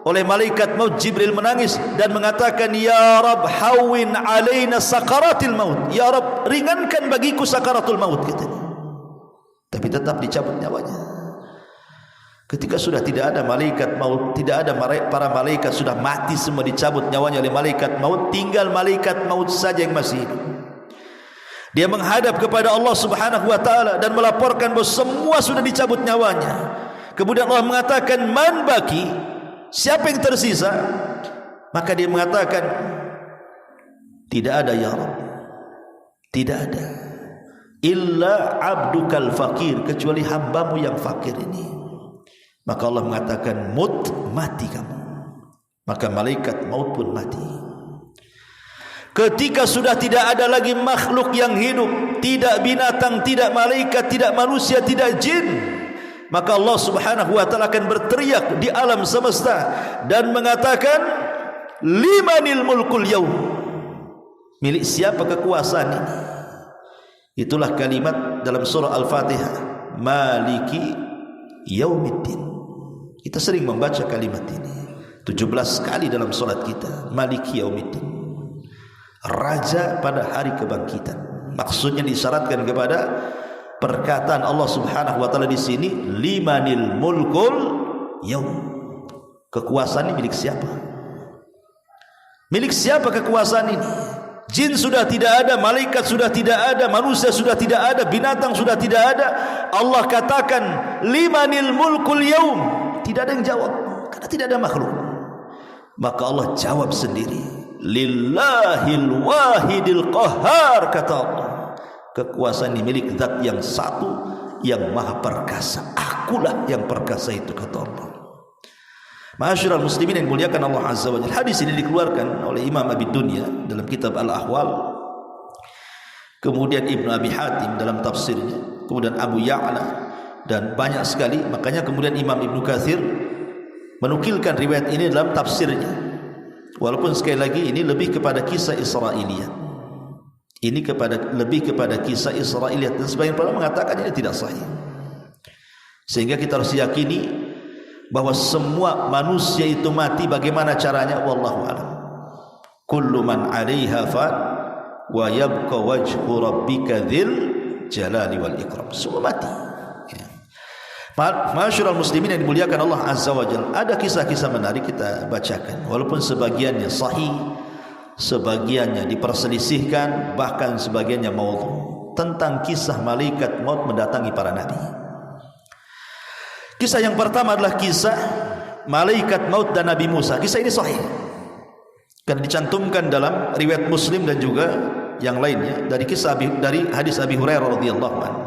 oleh malaikat maut, Jibril menangis dan mengatakan, "Ya Rabb, hawwin alaina sakaratil maut." Ya Rabb, ringankan bagiku sakaratul maut, katanya. Tapi tetap dicabut nyawanya. Ketika sudah tidak ada malaikat maut, tidak ada para malaikat, sudah mati semua, dicabut nyawanya oleh malaikat maut, tinggal malaikat maut saja yang masih hidup. Dia menghadap kepada Allah Subhanahu wa taala dan melaporkan bahwa semua sudah dicabut nyawanya. Kemudian Allah mengatakan, "Man baki?" Siapa yang tersisa? Maka dia mengatakan, "Tidak ada ya Rabb, tidak ada, illa abdukal fakir, kecuali hambamu yang fakir ini." Maka Allah mengatakan, "Mut, mati kamu." Maka malaikat maut pun mati. Ketika sudah tidak ada lagi makhluk yang hidup, tidak binatang, tidak malaikat, tidak manusia, tidak jin, maka Allah Subhanahu wa taala akan berteriak di alam semesta dan mengatakan, "Limanil mulkul yaum?" Milik siapa kekuasaan ini? Itulah kalimat dalam surah Al-Fatihah, Maliki Yaumiddin. Kita sering membaca kalimat ini 17 kali dalam salat kita, Maliki Yaumiddin, raja pada hari kebangkitan. Maksudnya disyaratkan kepada perkataan Allah Subhanahu wa taala di sini, limanil mulkul yaum. Kekuasaan ini milik siapa? Milik siapa kekuasaan ini? Jin sudah tidak ada, malaikat sudah tidak ada, manusia sudah tidak ada, binatang sudah tidak ada. Allah katakan, limanil mulkul yaum. Tidak ada yang jawab karena tidak ada makhluk. Maka Allah jawab sendiri, lillahil wahidil qahhar, kata Allah. Kekuasaan ini milik zat yang satu yang maha perkasa. Akulah yang perkasa itu, kata Allah. Ma'asyiral muslimin yang dimuliakan Allah Azza wa Jalla. Hadis ini dikeluarkan oleh Imam Abi Dunya dalam kitab Al-Ahwal, kemudian Ibnu Abi Hatim dalam tafsirnya, kemudian Abu Ya'la, dan banyak sekali. Makanya kemudian Imam Ibnu Katsir menukilkan riwayat ini dalam tafsirnya. Walaupun sekali lagi ini lebih kepada kisah Israiliyat. Ini lebih kepada kisah Israiliyat, dan sebagian ulama mengatakan ini tidak sahih. Sehingga kita harus yakini bahwa semua manusia itu mati. Bagaimana caranya? Wallahu a'lam. Kullu man 'alaiha fan wa yabqa wajhu rabbika dzil jalali wal ikram. Semua mati. Ya. Ma'asyiral muslimin yang dimuliakan Allah Azza wa Jalla, ada kisah-kisah menarik kita bacakan. Walaupun sebagiannya sahih, sebagiannya diperselisihkan, bahkan sebagiannya maudhu, tentang kisah malaikat maut mendatangi para nabi. Kisah yang pertama adalah kisah malaikat maut dan Nabi Musa. Kisah ini sahih karena dicantumkan dalam riwayat Muslim dan juga yang lainnya dari hadis Abi Hurairah radhiyallahu anhu.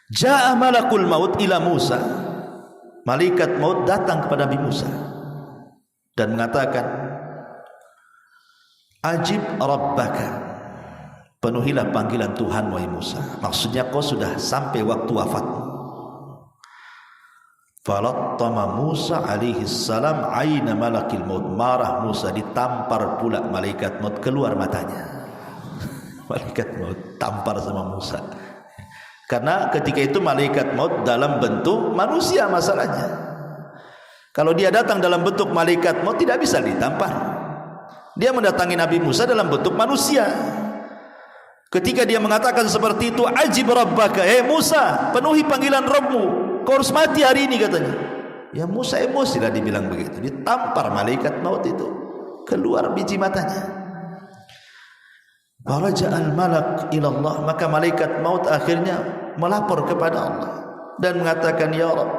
Jaa malakul maut ila Musa. Malaikat maut datang kepada Nabi Musa dan mengatakan, "Ajib rabbaka." Penuhilah panggilan Tuhan wahai Musa. Maksudnya kau sudah sampai waktu wafatmu. Falattama Musa alaihi salam aina malakil maut. Marah Musa, ditampar pula malaikat maut, keluar matanya. Malaikat maut tampar sama Musa. Karena ketika itu malaikat maut dalam bentuk manusia masalahnya. Kalau dia datang dalam bentuk malaikat maut tidak bisa ditampar. Dia mendatangi Nabi Musa dalam bentuk manusia. Ketika dia mengatakan seperti itu, ajib rabbaka, Musa, penuhi panggilan Rabbmu, kau harus mati hari ini, katanya. Ya Musa emosi lah dibilang begitu. Ditampar malaikat maut itu, keluar biji matanya. Faraja'al malak ilallah. Maka malaikat maut akhirnya melapor kepada Allah dan mengatakan, ya Rabb,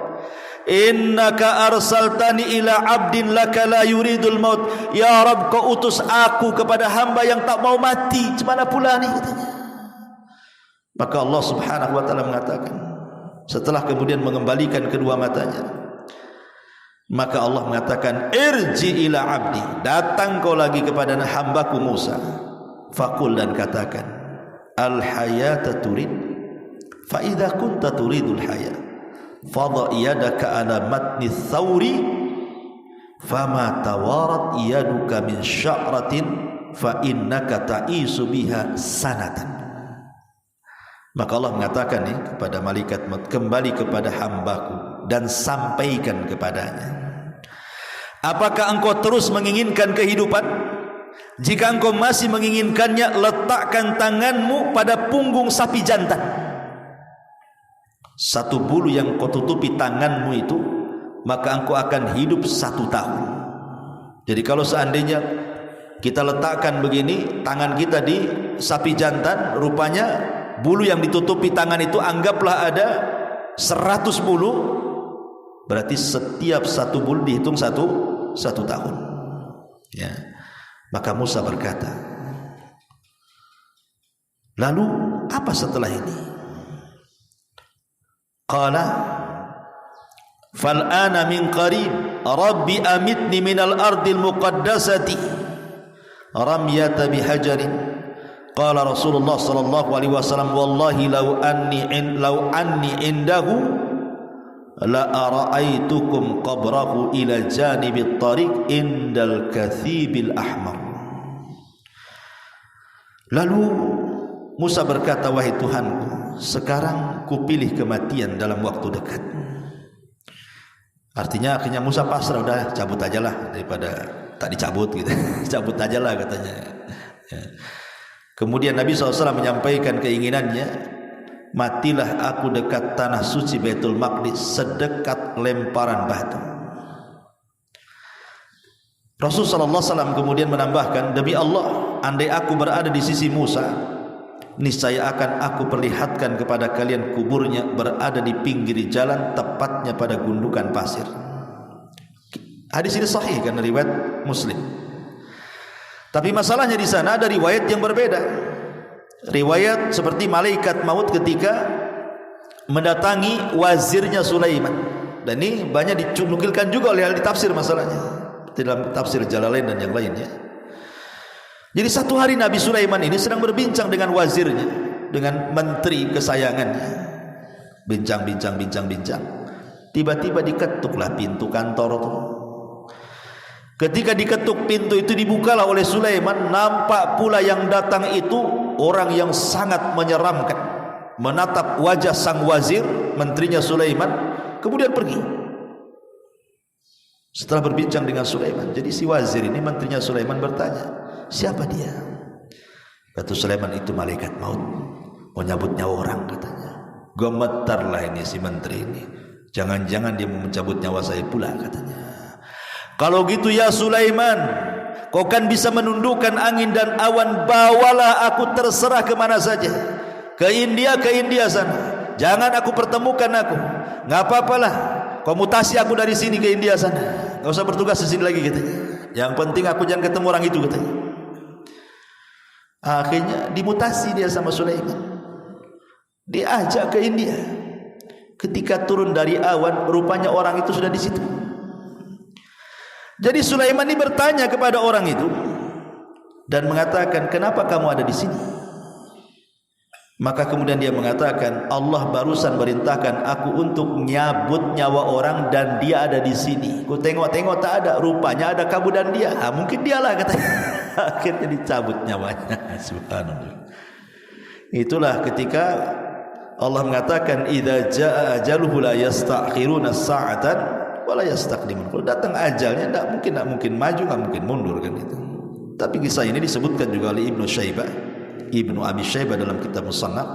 innaka arsaltani ila abdin laka la yuridul maut. Ya Rabb, kau utus aku kepada hamba yang tak mau mati. Cemana pula ni, katanya. Maka Allah Subhanahu wa ta'ala mengatakan, setelah kemudian mengembalikan kedua matanya, maka Allah mengatakan, irji ila abdi, datang kau lagi kepada hambaku Musa, faqul, dan katakan, al hayata turid fa idza kunta turidul hayat fadha yadaka ala matni thawri fama tawarat yaduka min sya'ratin fa innaka ta'isu biha sanatan. Maka Allah mengatakan kepada malaikat maut, kembali kepada hambaku dan sampaikan kepadanya, apakah engkau terus menginginkan kehidupan? Jika engkau masih menginginkannya, letakkan tanganmu pada punggung sapi jantan. Satu bulu yang kau tutupi tanganmu itu, maka engkau akan hidup 1 tahun. Jadi kalau seandainya kita letakkan begini tangan kita di sapi jantan, rupanya bulu yang ditutupi tangan itu anggaplah ada 100 bulu, berarti setiap 1 bulu dihitung satu tahun. Ya. Maka Musa berkata, lalu apa setelah ini? Qala fal'ana min qarib rabbi amitni minal ardil muqaddasati ramyata bihajarin. Qala Rasulullah sallallahu alaihi wasallam wallahi law anni indahu la ara'aitukum qabrahu ila janibit tariq indal kathibil ahmar. Lalu Musa berkata, wahai Tuhanku, sekarang kupilih kematian dalam waktu dekat. Artinya akhirnya Musa pasrah, udah cabut aja lah daripada tak dicabut gitu. Cabut aja lah katanya. Ya. Kemudian Nabi SAW menyampaikan keinginannya, matilah aku dekat tanah suci Baitul Maqdis sedekat lemparan batu. Rasulullah SAW kemudian menambahkan, demi Allah, andai aku berada di sisi Musa, niscaya akan aku perlihatkan kepada kalian kuburnya berada di pinggir jalan, tepatnya pada gundukan pasir. Hadis ini sahih kan, riwayat Muslim. Tapi masalahnya di sana ada riwayat yang berbeda. Riwayat seperti malaikat maut ketika mendatangi wazirnya Sulaiman. Dan ini banyak dinukilkan juga oleh ahli tafsir masalahnya, dalam tafsir Jalalain dan yang lainnya. Jadi satu hari Nabi Sulaiman ini sedang berbincang dengan wazirnya, dengan menteri kesayangannya. Bincang. Tiba-tiba diketuklah pintu kantor itu. Ketika diketuk pintu itu, dibukalah oleh Sulaiman. Nampak pula yang datang itu orang yang sangat menyeramkan, menatap wajah sang wazir, menterinya Sulaiman, kemudian pergi. Setelah berbincang dengan Sulaiman, jadi si wazir ini, menterinya Sulaiman, bertanya, siapa dia? Kata Sulaiman, itu malaikat maut, mau nyabut nyawa orang katanya. Gemetarlah ini si menteri ini, jangan-jangan dia mau mencabut nyawa saya pula katanya. Kalau gitu ya Sulaiman, kau kan bisa menundukkan angin dan awan, bawalah aku terserah kemana saja, ke India sana. Jangan aku pertemukan aku, nggak apa-apalah, kau mutasi aku dari sini ke India sana, nggak usah bertugas di sini lagi katanya. Yang penting aku jangan ketemu orang itu katanya. Akhirnya dimutasi dia sama Sulaiman, diajak ke India. Ketika turun dari awan, rupanya orang itu sudah di situ. Jadi Sulaiman ini bertanya kepada orang itu dan mengatakan, kenapa kamu ada di sini? Maka kemudian dia mengatakan, Allah barusan merintahkan aku untuk nyabut nyawa orang dan dia ada di sini. Ku tengok-tengok tak ada, rupanya ada kamu dan dia. Mungkin dialah katanya. Akhirnya dicabut nyawanya. Subhanallah. Itulah ketika Allah mengatakan, idza jaa ajaluhu la yastakhiruna sa'atan wala yastaqdimun. Kalau datang ajalnya tidak mungkin maju, tidak mungkin mundur kan itu. Tapi kisah ini disebutkan juga oleh Ibnu Abi Syaibah dalam kitab Musannaf,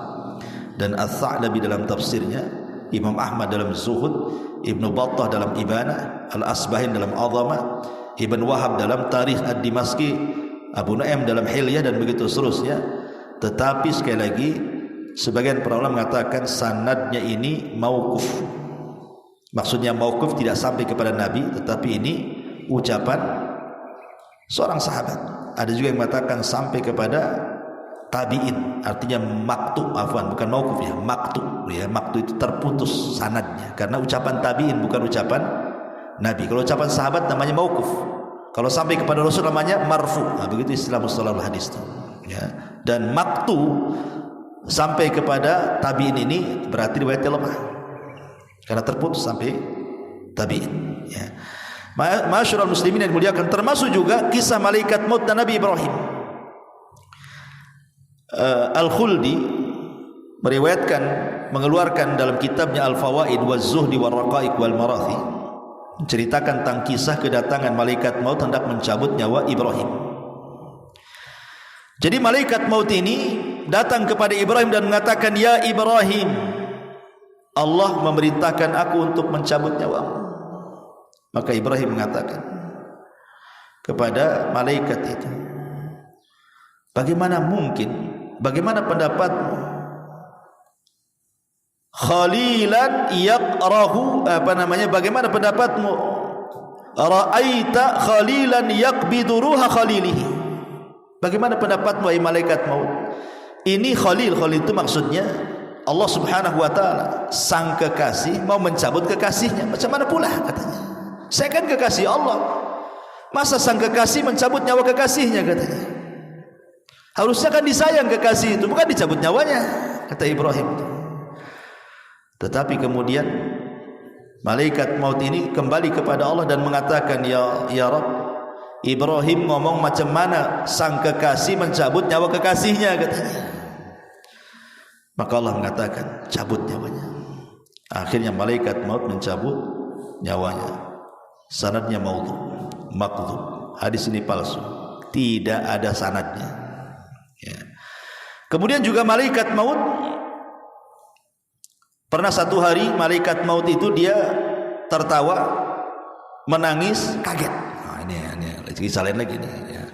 dan Ats-Tsa'labi dalam tafsirnya, Imam Ahmad dalam Zuhud, Ibnu Battah dalam Ibanah, Al-Asbahin dalam Azamah, Ibn Wahab dalam Tarikh Ad-Dimashqi, Abu Nu'aim dalam Hilyah, dan begitu seterusnya. Tetapi sekali lagi sebagian para ulama mengatakan sanadnya ini mauquf. Maksudnya mauquf tidak sampai kepada Nabi, tetapi ini ucapan seorang sahabat. Ada juga yang mengatakan sampai kepada tabi'in, artinya maktu, bukan mauquf ya, maktu itu terputus sanadnya karena ucapan tabi'in, bukan ucapan Nabi. Kalau ucapan sahabat namanya mauquf, kalau sampai kepada Rasul namanya marfu. Begitu istilah mustalahul hadis itu ya. Dan maktu sampai kepada tabi'in ini berarti riwayatnya lemah. karena terputus sampai tabi'in. Ya. Ma'asyiral muslimin yang dimuliakan, termasuk juga kisah malaikat maut dan Nabi Ibrahim. Al-Khuldi meriwayatkan, mengeluarkan dalam kitabnya Al-Fawaid waz-Zuhdi wal-Raqaiq wal-Marathi, menceritakan tentang kisah kedatangan malaikat maut hendak mencabut nyawa Ibrahim. Jadi malaikat maut ini datang kepada Ibrahim dan mengatakan, "Ya Ibrahim, Allah memerintahkan aku untuk mencabut nyawamu." Maka Ibrahim mengatakan kepada malaikat itu, "Bagaimana mungkin? Bagaimana pendapatmu? Khalilan yaqrahu bagaimana pendapatmu? Ra'aita khalilan yaqbidu ruha khalilihi." Bagaimana pendapatmu wahai malaikat maut? Ini Khalil itu maksudnya Allah Subhanahu wa taala, sang kekasih mau mencabut kekasihnya. Macam mana pula katanya? Saya kan kekasih Allah. Masa sang kekasih mencabut nyawa kekasihnya katanya? Harusnya kan disayang kekasih itu, bukan dicabut nyawanya, kata Ibrahim. Tetapi kemudian malaikat maut ini kembali kepada Allah dan mengatakan, Ya Rabb, Ibrahim ngomong macam mana sang kekasih mencabut nyawa kekasihnya katanya. Maka Allah mengatakan, cabut nyawanya. Akhirnya malaikat maut mencabut nyawanya. Sanadnya maudhu, maqdhub. Hadis ini palsu, tidak ada sanadnya. Ya. Kemudian juga malaikat maut, pernah satu hari malaikat maut itu dia tertawa, menangis, kaget. Nah, ini kisah lain lagi nih. Ya.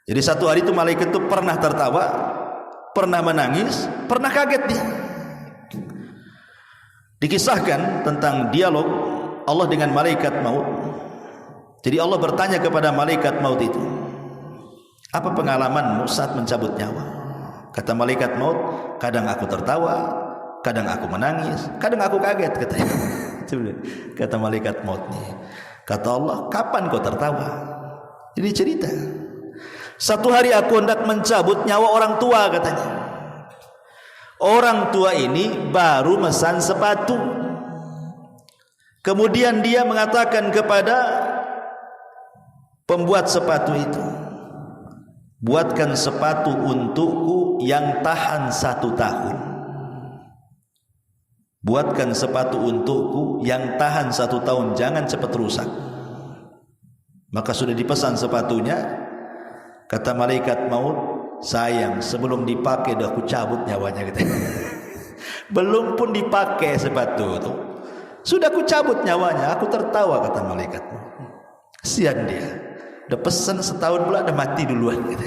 Jadi satu hari itu malaikat itu pernah tertawa, pernah menangis, pernah kaget dia. Dikisahkan tentang dialog Allah dengan malaikat maut. Jadi Allah bertanya kepada malaikat maut itu, "Apa pengalamanmu saat mencabut nyawa?" Kata malaikat maut, "Kadang aku tertawa, kadang aku menangis, kadang aku kaget," katanya. Kata malaikat maut nih. Kata Allah, "Kapan kau tertawa?" Ini cerita. "Satu hari aku hendak mencabut nyawa orang tua," katanya. Orang tua ini baru mesan sepatu. Kemudian dia mengatakan kepada pembuat sepatu itu, "Buatkan sepatu untukku yang tahan 1 tahun. Buatkan sepatu untukku yang tahan 1 tahun, jangan cepat rusak." Maka sudah dipesan sepatunya. Kata malaikat maut, "Sayang, sebelum dipakai dah aku cabut nyawanya," gitu. Belum pun dipakai sepatu itu, sudah aku cabut nyawanya. Aku tertawa, kata malaikat. Kasihan dia, udah pesan setahun pula, udah mati duluan gitu.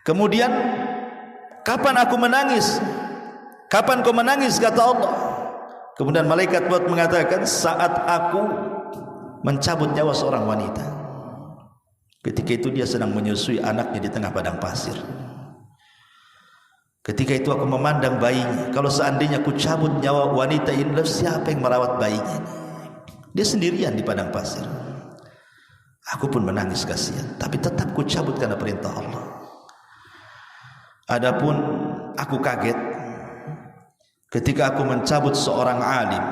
Kemudian, "Kapan aku menangis? Kapan kau menangis?" kata Allah. Kemudian malaikat maut mengatakan, "Saat aku mencabut nyawa seorang wanita. Ketika itu dia sedang menyusui anaknya di tengah padang pasir. Ketika itu aku memandang bayinya. Kalau seandainya aku cabut nyawa wanita ini, siapa yang merawat bayinya? Dia sendirian di padang pasir." Aku pun menangis kasihan, tapi tetap ku cabut karena perintah Allah. Adapun aku kaget ketika aku mencabut seorang alim,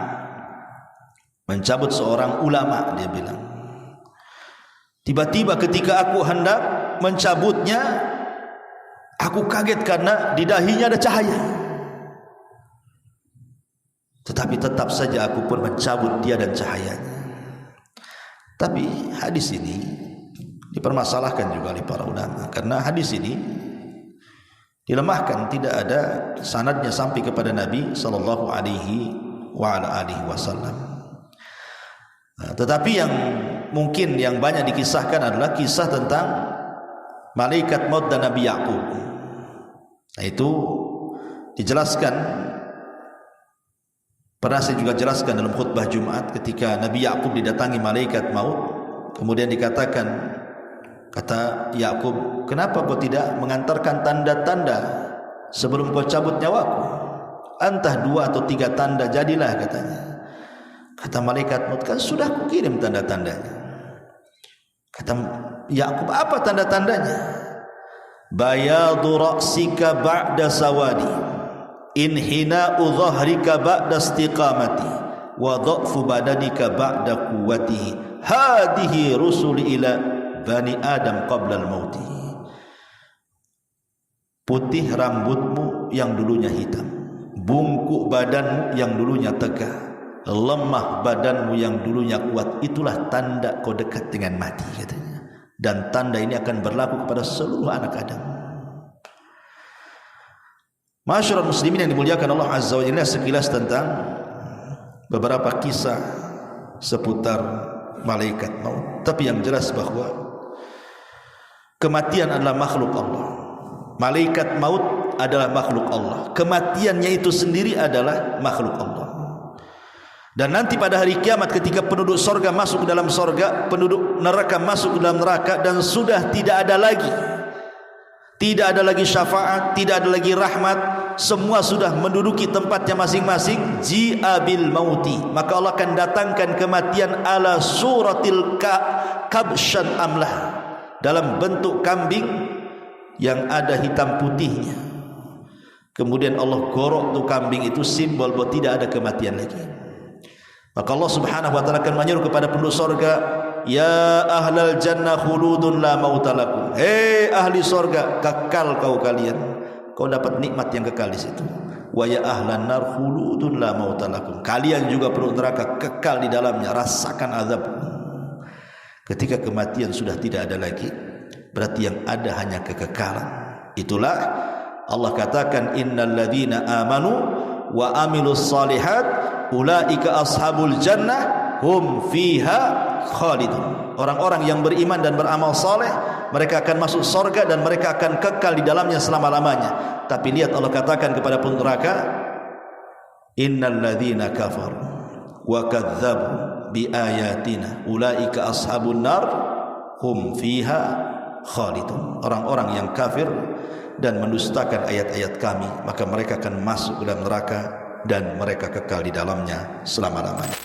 mencabut seorang ulama, dia bilang. Tiba-tiba ketika aku hendak mencabutnya, aku kaget karena di dahinya ada cahaya. Tetapi tetap saja aku pun mencabut dia dan cahayanya. Tapi hadis ini dipermasalahkan juga oleh para ulama, karena hadis ini dilemahkan, tidak ada sanadnya sampai kepada Nabi sallallahu alaihi wasallam. Tetapi yang mungkin yang banyak dikisahkan adalah kisah tentang malaikat maut dan Nabi Yakub. Nah, itu dijelaskan, pernah saya juga jelaskan dalam khutbah Jumat, ketika Nabi Yakub didatangi malaikat maut, kemudian dikatakan, kata Yakub, "Kenapa kau tidak mengantarkan tanda-tanda sebelum kau cabut nyawaku? Entah 2 atau 3 tanda jadilah," katanya. Kata malaikat maut, "Kan sudah kukirim tanda-tandanya." Kata Yakub, "Apa tanda-tandanya?" "Bayadu ra'sika ba'da sawadi." inhina'u dhahrika ba'da istiqamati wa dha'fu badanika ba'da quwwatihi hadihi rusuli ila bani adam qabla al-mauti. Putih rambutmu yang dulunya hitam, bungkuk badanmu yang dulunya tegak, lemah badanmu yang dulunya kuat, itulah tanda kau dekat dengan mati, katanya. Dan tanda ini akan berlaku kepada seluruh anak Adam. Masyarakat muslimin yang dimuliakan Allah Azza wa Jalla, sekilas tentang beberapa kisah seputar malaikat maut. Tapi yang jelas bahwa kematian adalah makhluk Allah. Malaikat maut adalah makhluk Allah. Kematiannya itu sendiri adalah makhluk Allah. Dan nanti pada hari kiamat ketika penduduk sorga masuk ke dalam sorga, penduduk neraka masuk ke dalam neraka, dan sudah tidak ada lagi syafaat, tidak ada lagi rahmat, semua sudah menduduki tempatnya masing-masing. Ji'abil mauti, maka Allah akan datangkan kematian ala suratil kabshan amlah, dalam bentuk kambing yang ada hitam putihnya. Kemudian Allah gorok tuh kambing itu, simbol bahwa tidak ada kematian lagi. Maka Allah Subhanahu wa taala akan menyuruh kepada penduduk sorga, ya ahlal jannah khuludun la mautalakum. Hei ahli sorga, kekal kau kalian, kau dapat nikmat yang kekal di situ. Wa ya ahlan nar khuludun la mautalakum. Kalian juga penduduk neraka, kekal di dalamnya, rasakan azab. Ketika kematian sudah tidak ada lagi, berarti yang ada hanya kekekalan. Itulah Allah katakan, innal ladzina amanu wa amilus solihat ulaika ashabul jannah hum fiha khalidun. Orang-orang yang beriman dan beramal saleh, mereka akan masuk surga dan mereka akan kekal di dalamnya selama-lamanya. Tapi lihat Allah katakan kepada penduduk neraka, innal ladzina kafaru wa kadzdzabu bi ayatina ulaika ashabun nar hum fiha khalidun. Orang-orang yang kafir dan mendustakan ayat-ayat kami, maka mereka akan masuk ke dalam neraka dan mereka kekal di dalamnya selama-lamanya.